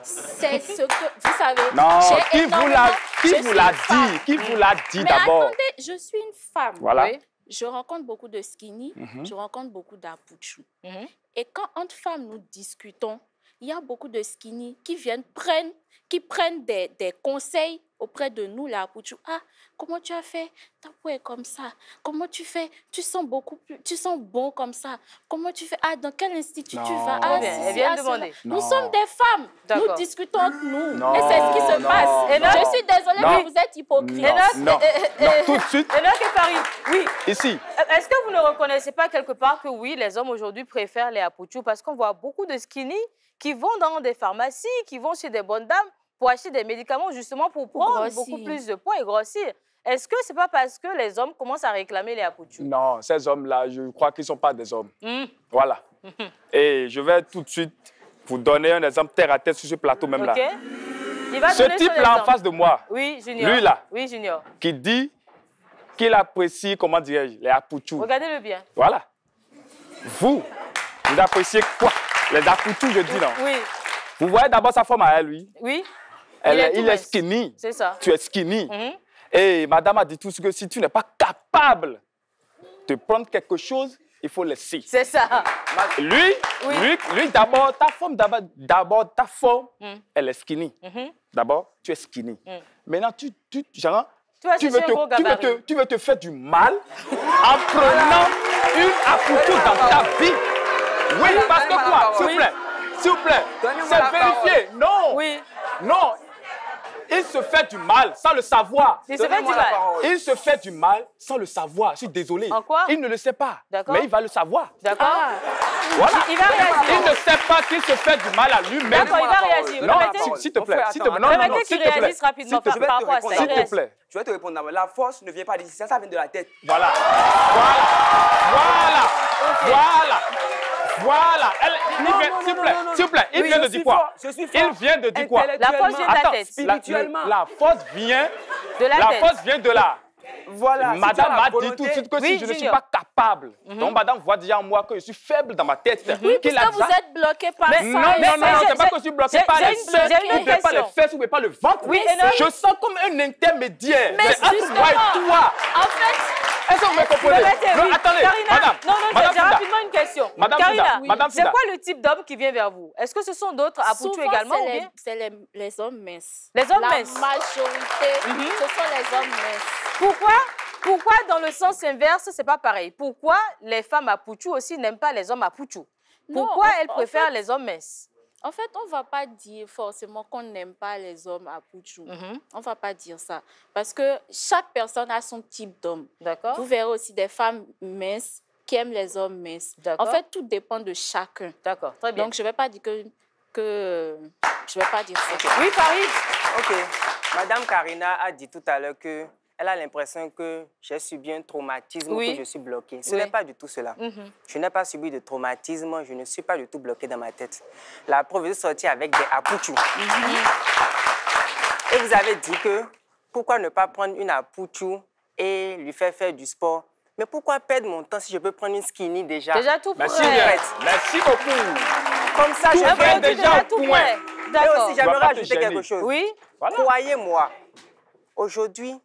C'est ce que, vous savez... Non, qui vous l'a dit? Qui vous l'a dit d'abord? Mais attendez, je suis une femme. Voilà. Oui. Je rencontre beaucoup de skinny, je rencontre beaucoup d'Apouchou. Et quand entre femmes nous discutons, il y a beaucoup de skinny qui prennent des conseils auprès de nous, les Apouchou. Ah, comment tu as fait? Ta peau est comme ça. Comment tu fais? Tu sens bon comme ça. Comment tu fais? Ah, dans quel institut tu vas? Ah, elle vient demander. Nous sommes des femmes. Nous discutons entre nous. Et c'est ce qui se passe. Je suis désolée, mais vous êtes hypocrite. Non, tout de suite. Enoch et Paris, oui. Ici. Est-ce que vous ne reconnaissez pas quelque part que oui, les hommes aujourd'hui préfèrent les Apouchou parce qu'on voit beaucoup de skinny qui vont dans des pharmacies, qui vont chez des bonnes dames pour acheter des médicaments justement pour prendre beaucoup plus de poids et grossir. Est-ce que ce n'est pas parce que les hommes commencent à réclamer les Apouchou? Non, ces hommes-là, je crois qu'ils ne sont pas des hommes. Voilà. Et je vais tout de suite vous donner un exemple terre à terre sur ce plateau même là. Ce type-là en face de moi, oui, Junior. Lui là, oui, Junior, qui dit qu'il apprécie, comment dirais-je, les Apouchou. Regardez-le bien. Voilà. Vous appréciez quoi? Les Apouchou, je dis non. Oui. Vous voyez d'abord sa forme à elle, oui? Oui. Il est skinny. C'est ça. Tu es skinny. Et madame a dit tout ce que si tu n'es pas capable de prendre quelque chose, il faut laisser. C'est ça. Lui, d'abord, ta forme, elle est skinny. D'abord, tu es skinny. Maintenant, tu veux te faire du mal en prenant une Apouchou dans ta vie. Oui, parce que quoi? S'il vous plaît, c'est vérifié. Non. Oui. Non. Il se fait du mal sans le savoir. Il se fait du mal. Il se fait du mal sans le savoir. Je suis désolé. En quoi? Il ne le sait pas. Mais il va le savoir. D'accord. Voilà. Il va réagir. Il ne sait pas qu'il se fait du mal à lui-même. D'accord, il va réagir. Non, s'il te plaît. S'il te plaît. Non, s'il te plaît. Rapidement par rapport à ça. S'il te plaît. Je vais te répondre. La force ne vient pas d'ici. Ça vient de la tête. Voilà. Voilà. S'il vous plaît, il vient de dire quoi? Il vient de dire quoi? La force vient de la tête. Spirituellement. La force vient de la tête. La force vient de là. Voilà. Madame si m'a dit tout de suite que si je ne suis pas capable, donc madame voit déjà en moi que je suis faible dans ma tête. Oui, puisque vous êtes bloqué par ça. Non, c'est pas que je suis bloqué par les seins, ou pas les fesses, ou pas le ventre. Oui, je sens comme un intermédiaire. Mais C'est entre moi et toi. En fait... Est-ce que vous me comprenez? Non, attendez, Karina, madame. Non, j'ai rapidement une question. Madame Karina, Madame c'est quoi le type d'homme qui vient vers vous? Est-ce que ce sont d'autres à Pouchou également ou bien? C'est les hommes minces. Les hommes minces? La majorité, ce sont les hommes minces. Pourquoi dans le sens inverse, c'est pas pareil? Pourquoi les femmes à Pouchou aussi n'aiment pas les hommes à Pouchou? Pourquoi elles préfèrent les hommes minces? En fait, on ne va pas dire forcément qu'on n'aime pas les hommes à Pouchou. On ne va pas dire ça. Parce que chaque personne a son type d'homme. D'accord. Vous verrez aussi des femmes minces qui aiment les hommes minces. En fait, tout dépend de chacun. D'accord, très bien. Donc, je ne vais pas dire que je ne vais pas dire ça. Okay. Oui, Farid. OK. Madame Karina a dit tout à l'heure que elle a l'impression que j'ai subi un traumatisme, que je suis bloquée. Ce n'est pas du tout cela. Je n'ai pas subi de traumatisme, je ne suis pas du tout bloquée dans ma tête. La preuve, je suis sortie avec des apouchous. Et vous avez dit que pourquoi ne pas prendre une apouchou et lui faire du sport? Mais pourquoi perdre mon temps si je peux prendre une skinny déjà? Déjà tout prêt. Merci beaucoup. Comme ça, je fais déjà au point. Et aussi, j'aimerais ajouter quelque chose. Oui. Voilà. Croyez-moi, aujourd'hui,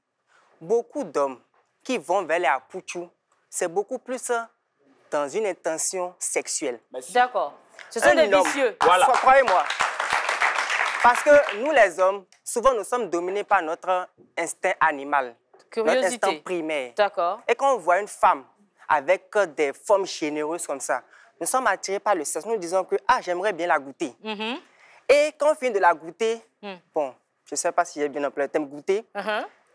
beaucoup d'hommes qui vont vers les apouchous, c'est beaucoup plus dans une intention sexuelle. D'accord. Ce sont des vicieux. Voilà. Croyez-moi. Parce que nous, les hommes, souvent, nous sommes dominés par notre instinct animal. Curiosité. Notre instinct primaire. D'accord. Et quand on voit une femme avec des formes généreuses comme ça, nous sommes attirés par le sexe. Nous disons que, j'aimerais bien la goûter. Et quand on finit de la goûter, bon, je ne sais pas si j'ai bien appelé le thème goûter,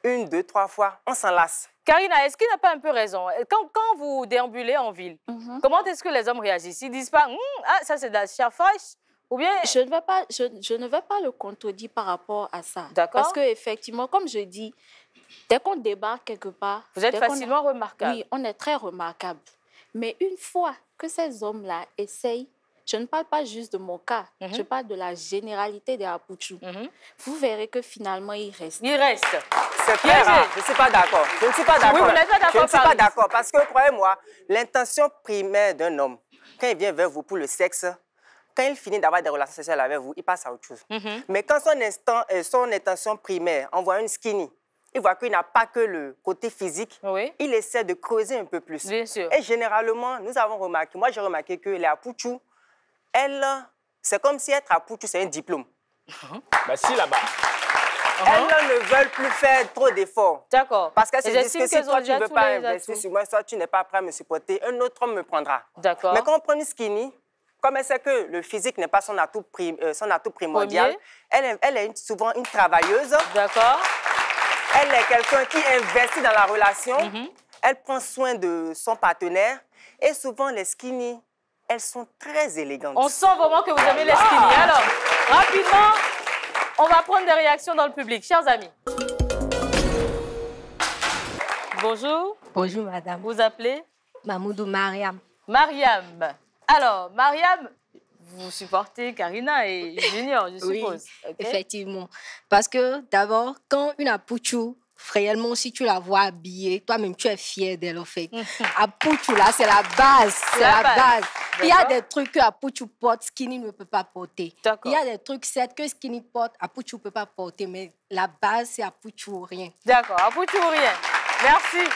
1, 2, 3 fois, on s'en lasse. Karina, est-ce qu'il n'a pas un peu raison? Quand vous déambulez en ville, comment est-ce que les hommes réagissent? Ils ne disent pas, ça c'est de la chair fraîche? Ou bien... Je ne vais pas le contredire par rapport à ça. D'accord. Parce qu'effectivement, comme je dis, dès qu'on débarque quelque part... Vous êtes facilement remarquable. Oui, on est très remarquable. Mais une fois que ces hommes-là essayent, je ne parle pas juste de mon cas, je parle de la généralité des apouchous. Vous verrez que finalement, ils restent. Ils restent. C'est très rare. Je ne suis pas d'accord. Je ne suis pas d'accord. Oui, vous n'êtes pas d'accord. Je ne suis pas d'accord parce que, croyez-moi, l'intention primaire d'un homme, quand il vient vers vous pour le sexe, quand il finit d'avoir des relations sexuelles avec vous, il passe à autre chose. Mais quand son intention primaire envoie une skinny, il voit qu'il n'a pas que le côté physique, il essaie de creuser un peu plus. Bien sûr. Et généralement, nous avons remarqué, moi j'ai remarqué que les apouchous, c'est comme si être apouchou, c'est un diplôme. Si, là-bas. Elles ne veulent plus faire trop d'efforts. D'accord. Parce qu'elles se disent que si toi, tu ne veux pas investir sur moi, soit tu n'es pas prêt à me supporter, un autre homme me prendra. D'accord. Mais quand on prend une skinny, comme elle sait que le physique n'est pas son atout primordial, elle est souvent une travailleuse. D'accord. Elle est quelqu'un qui investit dans la relation. Elle prend soin de son partenaire. Et souvent, les skinny, elles sont très élégantes. On sent vraiment que vous aimez les skinny. Alors, rapidement, on va prendre des réactions dans le public. Chers amis. Bonjour. Bonjour, madame. Vous appelez? Mamoudou Mariam. Mariam. Alors, Mariam, vous supportez Karina et Junior, je suppose. Oui, effectivement. Parce que d'abord, quand une apouchou, réellement, si tu la vois habillée, toi-même, tu es fière d'elle, en fait. Apouchou, là, c'est la base. C'est la base. Il y a des trucs que Apouchou porte, Skinny ne peut pas porter. Il y a des trucs, certes, que Skinny porte, Apouchou ne peut pas porter, mais la base, c'est Apouchou ou rien. D'accord, Apouchou ou rien. Merci.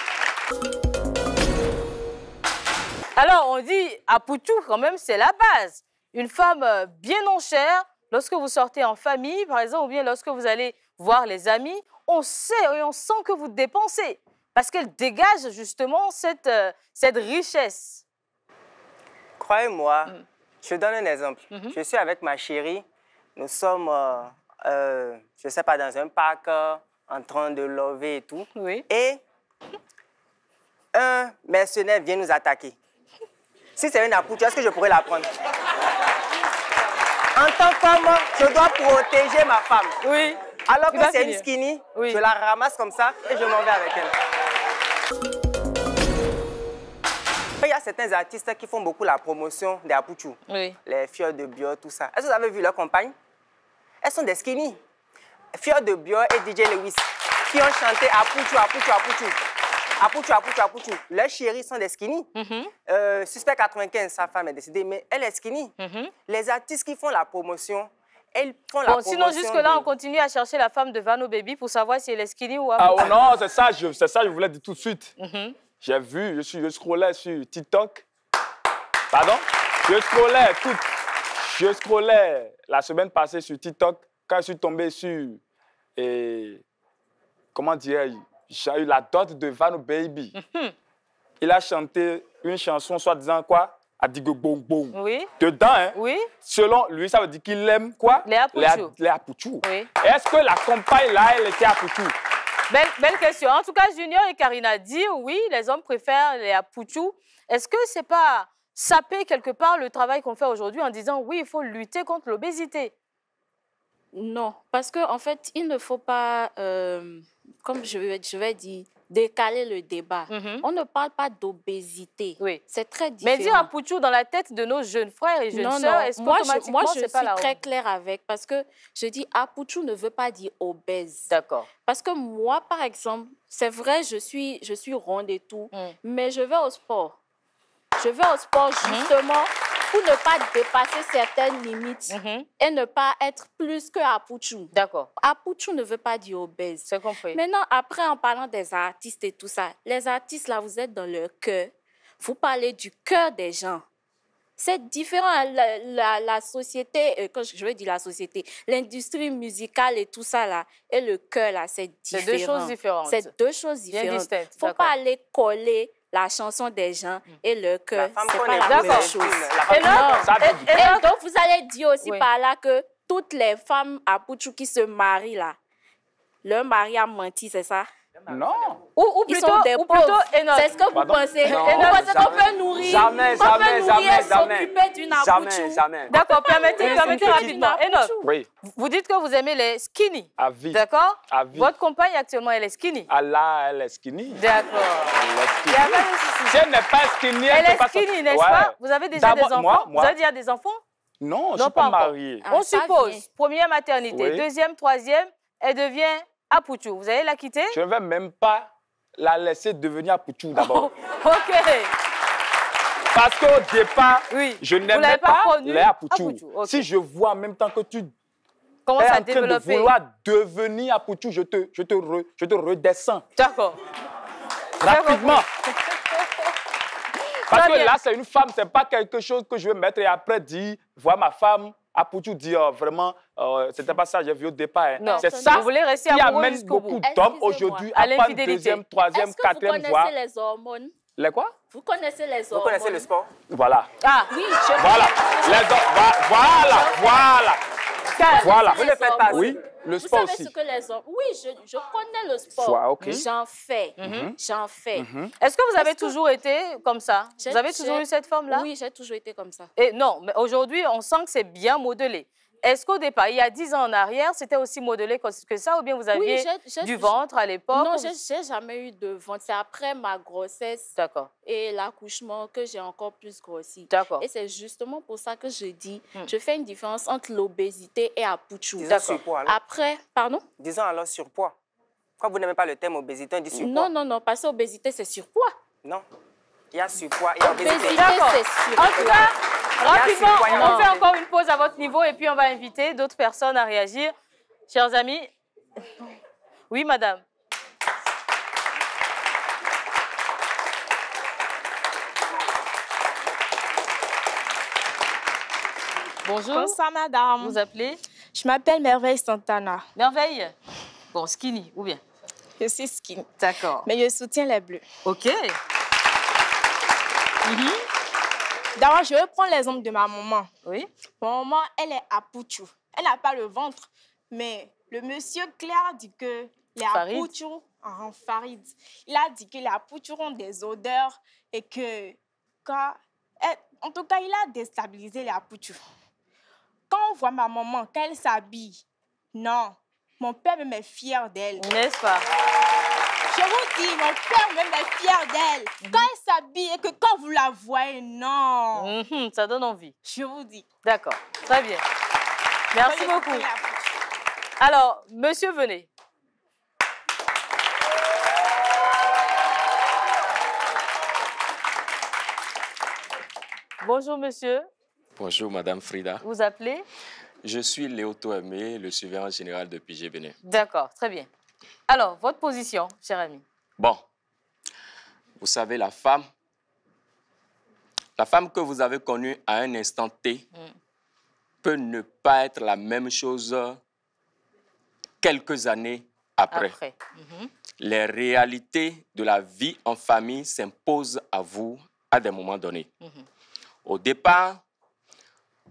Alors, on dit Apouchou, quand même, c'est la base. Une femme bien en chair, lorsque vous sortez en famille, par exemple, ou bien lorsque vous allez voir les amis, on sait et on sent que vous dépensez. Parce qu'elle dégage justement cette richesse. Croyez-moi, je donne un exemple. Je suis avec ma chérie. Nous sommes, je ne sais pas, dans un parc, en train de lover et tout. Oui. Et un mercenaire vient nous attaquer. Si c'est une apouchou, est-ce que je pourrais la prendre? En tant qu'homme, je dois protéger ma femme. Oui. Alors que c'est une skinny, je la ramasse comme ça et je m'en vais avec elle. Il y a certains artistes qui font beaucoup la promotion des apouchous. Oui. Les Fior de Bior, tout ça. Est-ce que vous avez vu leurs compagnes? Elles sont des skinny. Fior de Bior et DJ Lewis qui ont chanté apouchou, apouchou, apouchou. Apouchou. Leurs chéris sont des skinny. Suspect 95, sa femme est décédée, mais elle est skinny. Les artistes qui font la promotion, elles font la promotion. Sinon, jusque-là, on continue à chercher la femme de Vano Baby pour savoir si elle est skinny ou Ah oh non, c'est ça, je voulais dire tout de suite. J'ai vu, je scrollais sur TikTok. Pardon? Je scrollais la semaine passée sur TikTok quand je suis tombé sur, comment dirais-je, j'ai eu la dot de Vano Baby. Il a chanté une chanson, soi-disant quoi? Adigo Bong Bong. Oui. Dedans, hein? Oui. Selon lui, ça veut dire qu'il aime quoi? Les Apouchou. Les Apouchou. Oui. Est-ce que la compagne là, elle était Apouchou? Belle question. En tout cas, Junior et Karina disent oui, les hommes préfèrent les Apouchou. Est-ce que c'est pas saper quelque part le travail qu'on fait aujourd'hui en disant oui, il faut lutter contre l'obésité? Non, parce qu'en fait, il ne faut pas, comme je vais dire, décaler le débat. On ne parle pas d'obésité. Oui. C'est très différent. Mais dire Apouchou dans la tête de nos jeunes frères et jeunes sœurs, est-ce qu'automatiquement, moi, je suis très claire avec, parce que je dis Apouchou ne veut pas dire obèse. D'accord. Parce que moi, par exemple, c'est vrai, je suis ronde et tout, mais je vais au sport. Je vais au sport justement pour ne pas dépasser certaines limites et ne pas être plus que Apouchou. D'accord. Apouchou ne veut pas dire obèse. C'est compris. Maintenant, après, en parlant des artistes et tout ça, les artistes, là, vous êtes dans leur cœur. Vous parlez du cœur des gens. C'est différent. La société, quand je veux dire la société, l'industrie musicale et tout ça, là, et le cœur, là, c'est différent. C'est deux choses différentes. C'est deux choses différentes. Bien distinctes. Il ne faut pas aller coller la chanson des gens et le cœur. C'est pas la même chose. Et donc, vous allez dire aussi par là que toutes les femmes Apouchou qui se marient là, leur mari a menti, c'est ça? Non. Ou plutôt, c'est ce que vous pensez. Vous pensez qu'on peut nourrir, jamais, s'occuper d'une Apouchou. Jamais. D'accord, permettez rapidement. Enoch, oui. Vous dites que vous aimez les skinny. À vie. D'accord? À vie. Votre compagne actuellement, elle est skinny. Allah, elle est skinny. D'accord. Si elle n'est pas skinny, elle est skinny, n'est-ce pas? Vous avez déjà des enfants? Vous avez déjà des enfants? Non, je ne suis pas marié. On suppose, première maternité, deuxième, troisième, elle devient Apouchou. Vous allez la quitter? Je ne vais même pas la laisser devenir Apouchou d'abord. OK. Parce qu'au départ, je n'aimais pas les Apouchou. Okay. Si je vois en même temps que tu commences à développer, de vouloir devenir Apouchou, je te redescends. D'accord. Rapidement. Parce que là, c'est une femme, ce n'est pas quelque chose que je vais mettre et après dire, voir ma femme, Apouchou dire vraiment, c'était pas ça, j'ai vu au départ. Hein. C'est ça vous voulez rester qui amène beaucoup d'hommes aujourd'hui à prendre deuxième, troisième, quatrième voie. Est-ce que vous connaissez les hormones? Les quoi? Vous connaissez les hormones? Vous connaissez le sport? Voilà. Ah oui, Voilà. Vous ne le faites pas. Oui, le sport aussi. Vous savez ce que les hommes... Oui, je connais le sport. Okay. J'en fais. J'en fais. Est-ce que vous avez toujours été comme ça? Vous avez toujours eu cette forme-là? Oui, j'ai toujours été comme ça. Et non, mais aujourd'hui, on sent que c'est bien modelé. Est-ce qu'au départ, il y a 10 ans en arrière, c'était aussi modelé que ça ou bien vous aviez du ventre à l'époque? Non, je n'ai jamais eu de ventre. C'est après ma grossesse et l'accouchement que j'ai encore plus grossi. D'accord. Et c'est justement pour ça que je dis, je fais une différence entre l'obésité et Apouchou. Disons surpoids, alors. Après, pardon? Disons alors surpoids. Quand vous n'aimez pas le terme obésité, on dit surpoids. Non, parce que obésité, c'est surpoids. Non. Il y a surpoids, il y a obésité. D'accord. En tout cas, rapidement, on fait encore une pause à votre niveau et puis on va inviter d'autres personnes à réagir. Chers amis. Oui, madame. Bonjour. Bonsoir, madame. Vous appelez? Je m'appelle Merveille Santana. Merveille? Bon, skinny, ou bien? Je suis skinny. D'accord. Mais je soutiens les bleus. OK. D'abord, je vais prendre l'exemple de ma maman. Oui. Ma maman, elle est Apouchou. Elle n'a pas le ventre, mais le monsieur Claire dit que les Apouchou, Farid, il a dit que les Apouchou ont des odeurs et que, en tout cas, il a déstabilisé les Apouchou. Quand on voit ma maman, quand elle s'habille, non, mon père même est fier d'elle. N'est-ce pas? Je vous dis, mon père même est fier d'elle. Quand elle s'habille et que quand vous la voyez, non. Ça donne envie. Je vous dis. D'accord, très bien. Merci beaucoup. Alors, monsieur, venez. Bonjour, monsieur. Bonjour, Madame Frida. Vous appelez? Je suis Léoto Aimé, le surveillant général de PG Bénin. D'accord, très bien. Alors, votre position, cher ami? Bon, vous savez, la femme que vous avez connue à un instant T peut ne pas être la même chose quelques années après. Les réalités de la vie en famille s'imposent à vous à des moments donnés. Au départ,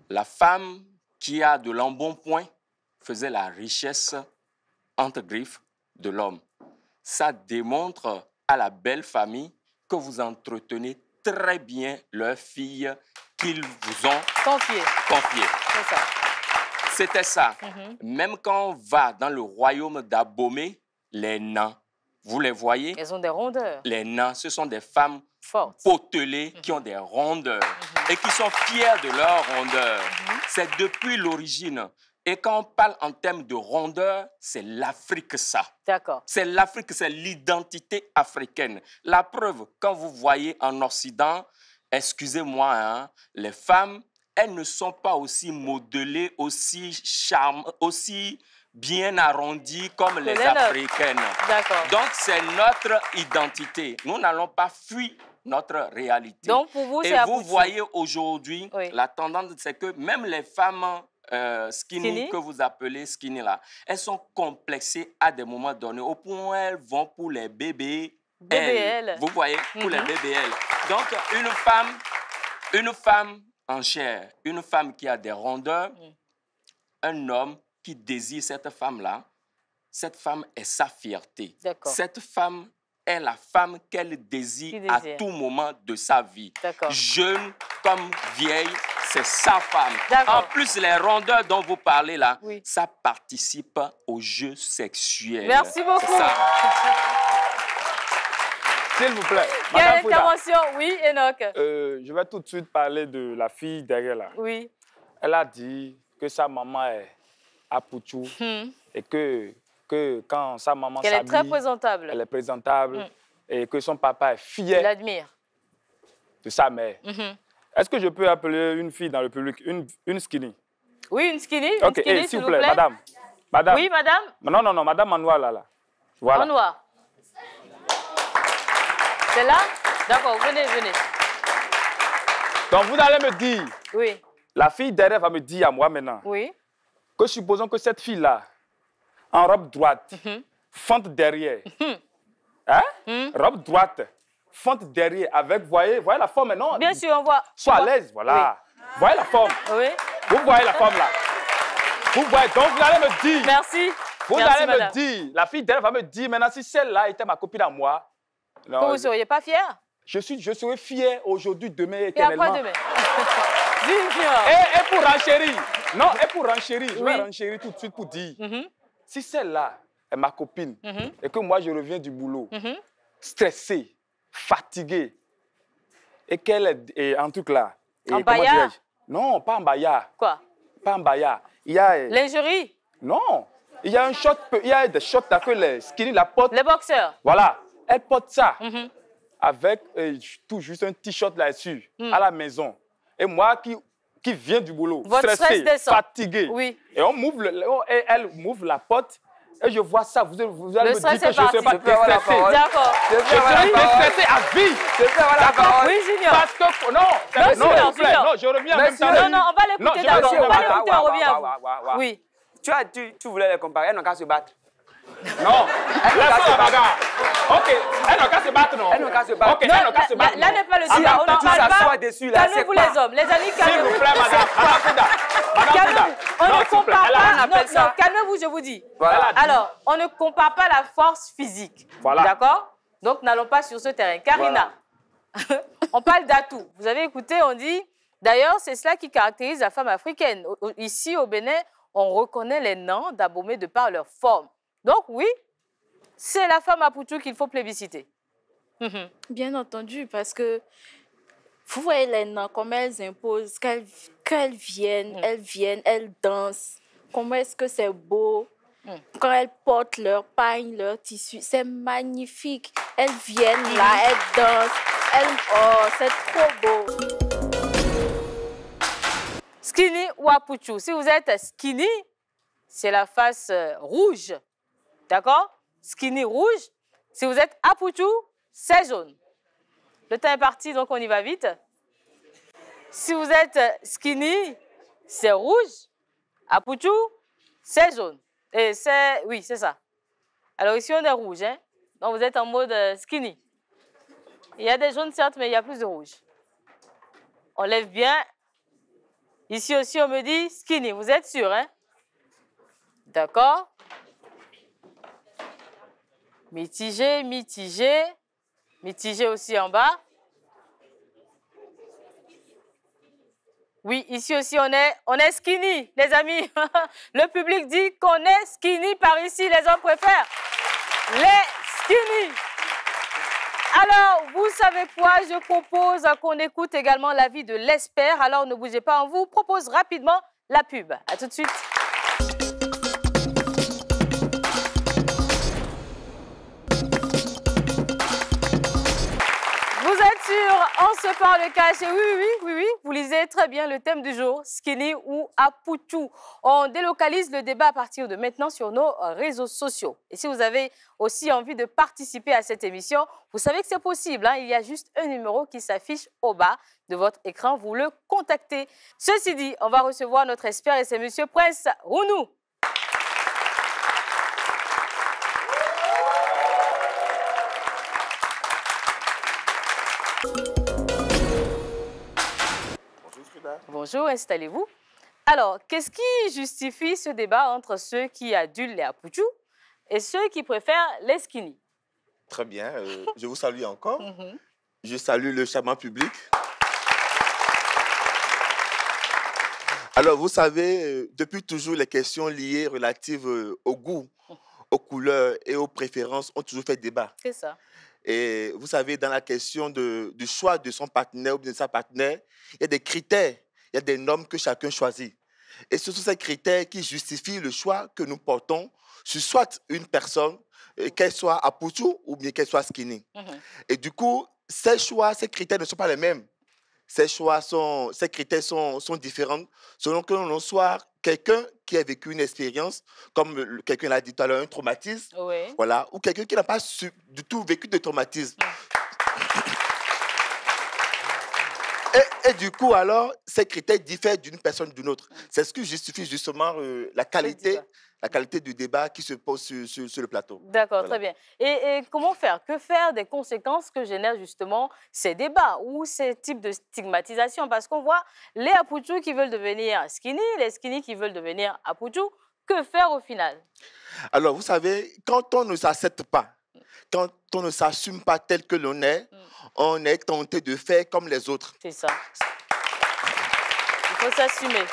la femme qui a de l'embonpoint faisait la richesse entre griffes de l'homme. Ça démontre à la belle famille que vous entretenez très bien leurs filles qu'ils vous ont confiées. C'est ça. C'était ça. Même quand on va dans le royaume d'Abomey, les nains, vous les voyez? Elles ont des rondeurs. Les nains, ce sont des femmes fortes, potelées, qui ont des rondeurs et qui sont fières de leur rondeur. C'est depuis l'origine. Et quand on parle en termes de rondeur, c'est l'Afrique, ça. D'accord. C'est l'Afrique, c'est l'identité africaine. La preuve, quand vous voyez en Occident, excusez-moi, hein, les femmes, elles ne sont pas aussi modelées, aussi bien arrondies comme les Africaines. D'accord. Donc, c'est notre identité. Nous n'allons pas fuir notre réalité. Donc, pour vous, c'est et vous voyez aujourd'hui, la tendance, c'est que même les femmes skinny, que vous appelez skinny là, elles sont complexées à des moments donnés, au point où elles vont pour les BBL. Vous voyez, pour les BBL. Donc, une femme en chair, une femme qui a des rondeurs, un homme qui désire cette femme-là, cette femme est sa fierté. Cette femme est la femme qu'elle désire à tout moment de sa vie. Jeune comme vieille, c'est sa femme. En plus, les rondeurs dont vous parlez là, ça participe au jeu sexuel. Merci beaucoup. S'il vous plaît. Quelle intervention? Oui, Enoch. Je vais tout de suite parler de la fille derrière là. Oui. Elle a dit que sa maman est à Pouchou et que quand sa maman s'habille, elle est très présentable. Elle est présentable et que son papa est fier. Il admire. De sa mère. Est-ce que je peux appeler une fille dans le public, une skinny? Oui, une skinny. Ok, s'il vous plaît, madame. Madame. Oui, madame. Non, madame Manoir, là. Voilà. Manoir. C'est là? D'accord, venez. Donc, vous allez me dire... Oui. La fille derrière va me dire à moi maintenant... Oui. Que supposons que cette fille-là, en robe droite, fente derrière. Robe droite, fente derrière, avec, voyez la forme, non? Bien sûr, on voit. Sois à l'aise, voilà. Oui. Voyez la forme. Oui. Vous voyez la forme là. Vous voyez, donc vous allez me dire. Merci. Vous allez me dire, la fille derrière va me dire maintenant si celle-là était ma copine à moi. Non, vous ne seriez pas fier? Je serai fier aujourd'hui, demain, éternellement. Et après demain? Et pour renchérir. Non, et pour renchérir. Je vais renchérir tout de suite pour dire. Si celle-là est ma copine et que moi je reviens du boulot, stressé, fatigué, et qu'elle est en truc là. En baïa? Non, pas en baïa. Quoi? Pas en baïa. Il y a... Lingerie? Non. Il y a des shorts que les skinny la portent. Les boxeurs? Voilà. Elle porte ça avec tout juste un t-shirt là-dessus à la maison. Et moi qui viens du boulot, stressé, fatigué. Oui. Et elle m'ouvre la porte et je vois ça. Vous allez me dire que je ne serai pas déstressé. D'accord. Je serai déstressé à vie. D'accord. Oui, Junior. Parce que, non, je reviens en même temps. Non, on va l'écouter d'abord. On va l'écouter, on revient à vous. Oui. Tu voulais les comparer, elles n'ont qu'à se battre. Non, laisse la bagarre. Ok, elles n'ont qu'à se battre, non? Elles n'ont qu'à se battre. Ok, elles n'ont qu'à se battre. Là n'est pas le sujet. On ne parle pas. Dessus, Calmez-vous les hommes. Les amis, calmez-vous. S'il vous plaît, madame. On ne compare pas. Non, calmez-vous, je vous dis. Alors, on ne compare pas la force physique. Voilà. D'accord? Donc, n'allons pas sur ce terrain. Karina, on parle d'atout. Vous avez écouté, on dit... D'ailleurs, c'est cela qui caractérise la femme africaine. Ici, au Bénin, on reconnaît les nains d'Abomey de par leur forme. Donc, oui, c'est la femme à Pouchou qu'il faut plébisciter. Bien entendu, parce que vous voyez les nains, comment elles imposent, qu'elles viennent, elles dansent. Comment est-ce que c'est beau. Quand elles portent leur pagne, leur tissu, c'est magnifique. Elles viennent là, elles dansent. Oh, c'est trop beau. Skinny ou Apuchu. Si vous êtes skinny, c'est la face rouge. D'accord? Skinny rouge. Si vous êtes Apuchu, c'est jaune. Le temps est parti, donc on y va vite. Si vous êtes skinny, c'est rouge. Apuchu, c'est jaune. Et c'est... Oui, c'est ça. Alors ici, on est rouge. Hein? Donc vous êtes en mode skinny. Il y a des jaunes, certes, mais il y a plus de rouge. On lève bien. Ici aussi, on me dit skinny. Vous êtes sûr, hein? D'accord. Mitigé, mitigé. Mitigé aussi en bas. Oui, ici aussi, on est skinny, les amis. Le public dit qu'on est skinny par ici. Les hommes préfèrent les skinny. Alors, vous savez quoi? Je propose qu'on écoute également l'avis de l'expert. Alors, ne bougez pas, on vous propose rapidement la pub. À tout de suite. Vous êtes sur On se parle cash. Oui, vous lisez très bien le thème du jour, skinny ou Apuchu. On délocalise le débat à partir de maintenant sur nos réseaux sociaux. Et si vous avez aussi envie de participer à cette émission, vous savez que c'est possible. Hein? Il y a juste un numéro qui s'affiche au bas de votre écran. Vous le contactez. Ceci dit, on va recevoir notre expert et c'est M. Prince Rounou. Bonjour, installez-vous. Alors, qu'est-ce qui justifie ce débat entre ceux qui adulent les Apuchu et ceux qui préfèrent les skinny? Très bien, je vous salue encore. Je salue le charmant public. Alors, vous savez, depuis toujours, les questions liées relatives au goût, aux couleurs et aux préférences ont toujours fait débat. C'est ça. Et vous savez, dans la question du choix de son partenaire ou de sa partenaire, il y a des critères, il y a des normes que chacun choisit. Et ce sont ces critères qui justifient le choix que nous portons sur soit une personne, qu'elle soit Apuchu ou bien qu'elle soit skinny. Et du coup, ces choix, ces critères ne sont pas les mêmes. Ces critères sont différents selon que l'on soit quelqu'un qui a vécu une expérience, comme quelqu'un l'a dit tout à l'heure, un traumatisme, voilà, ou quelqu'un qui n'a pas du tout vécu de traumatisme. Et du coup, alors, ces critères diffèrent d'une personne d'une autre. C'est ce qui justifie justement la qualité du débat qui se pose sur le plateau. D'accord, voilà. Très bien. Et comment faire? Que faire des conséquences que génèrent justement ces débats ou ces types de stigmatisation? Parce qu'on voit les Apuchu qui veulent devenir skinny, les skinny qui veulent devenir Apuchu. Que faire au final? Alors, vous savez, quand on ne s'accepte pas, quand on ne s'assume pas tel que l'on est, on est tenté de faire comme les autres. C'est ça. Il faut s'assumer.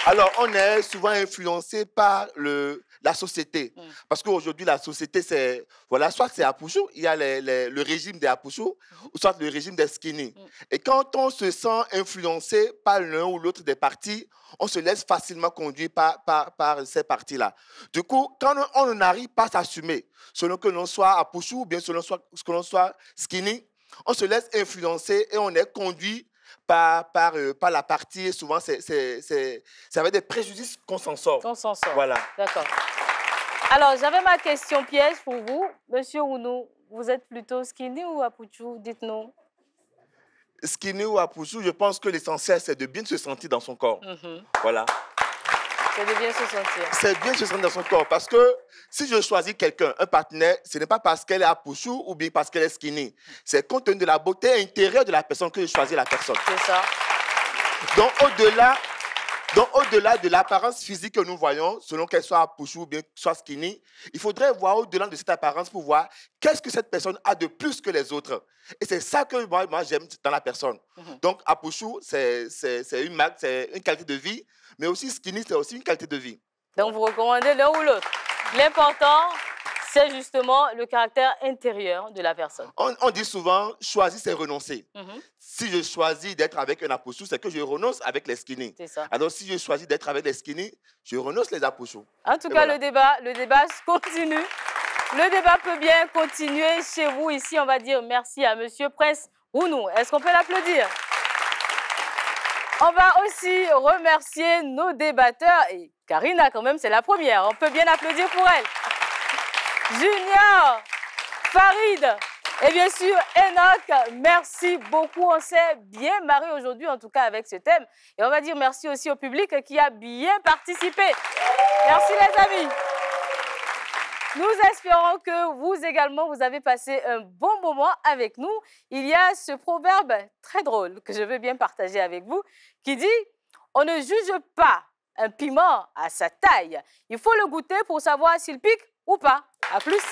Alors, on est souvent influencé par la société. Parce qu'aujourd'hui, la société, c'est... Voilà, soit c'est Apuchu, il y a le régime des Apuchu, ou soit le régime des skinny. Et quand on se sent influencé par l'un ou l'autre des partis, on se laisse facilement conduire par ces partis-là. Du coup, quand on n'arrive pas à s'assumer, selon que l'on soit Apuchu ou bien selon que l'on soit skinny, on se laisse influencer et on est conduit par la partie. Et souvent, c'est avec des préjudices qu'on s'en sort. Qu'on s'en sort. Voilà. D'accord. Alors, j'avais ma question piège pour vous. Monsieur Rounou, vous êtes plutôt skinny ou Apuchu? Dites-nous. Skinny ou Apuchu, je pense que l'essentiel, c'est de bien se sentir dans son corps. Voilà. C'est de bien se sentir. C'est bien se sentir dans son corps. Parce que si je choisis quelqu'un, un partenaire, ce n'est pas parce qu'elle est Apuchu ou bien parce qu'elle est skinny. C'est compte tenu de la beauté intérieure de la personne que je choisis la personne. C'est ça. Donc, au-delà de l'apparence physique que nous voyons, selon qu'elle soit Apuchu ou bien soit skinny, il faudrait voir au-delà de cette apparence pour voir qu'est-ce que cette personne a de plus que les autres. Et c'est ça que moi j'aime dans la personne. Donc, Apuchu, c'est une marque, c'est une qualité de vie, mais aussi skinny, c'est aussi une qualité de vie. Donc, vous recommandez l'un ou l'autre. L'important, c'est justement le caractère intérieur de la personne. On dit souvent, choisir, c'est renoncer. Si je choisis d'être avec un Apuchu, c'est que je renonce avec les skinny. C'est ça. Alors, si je choisis d'être avec les skinny, je renonce les Apuchu. En tout cas, voilà. le débat continue. Le débat peut bien continuer chez vous. Ici, on va dire merci à M. Prince Rounou. Est-ce qu'on peut l'applaudir? On va aussi remercier nos débatteurs. Et Karina, quand même, c'est la première. On peut bien applaudir pour elle. Junior, Farid et bien sûr Enoch, merci beaucoup. On s'est bien marré aujourd'hui, en tout cas avec ce thème. Et on va dire merci aussi au public qui a bien participé. Merci les amis. Nous espérons que vous également, vous avez passé un bon moment avec nous. Il y a ce proverbe très drôle que je veux bien partager avec vous qui dit « On ne juge pas un piment à sa taille. Il faut le goûter pour savoir s'il pique ou pas. » À plus.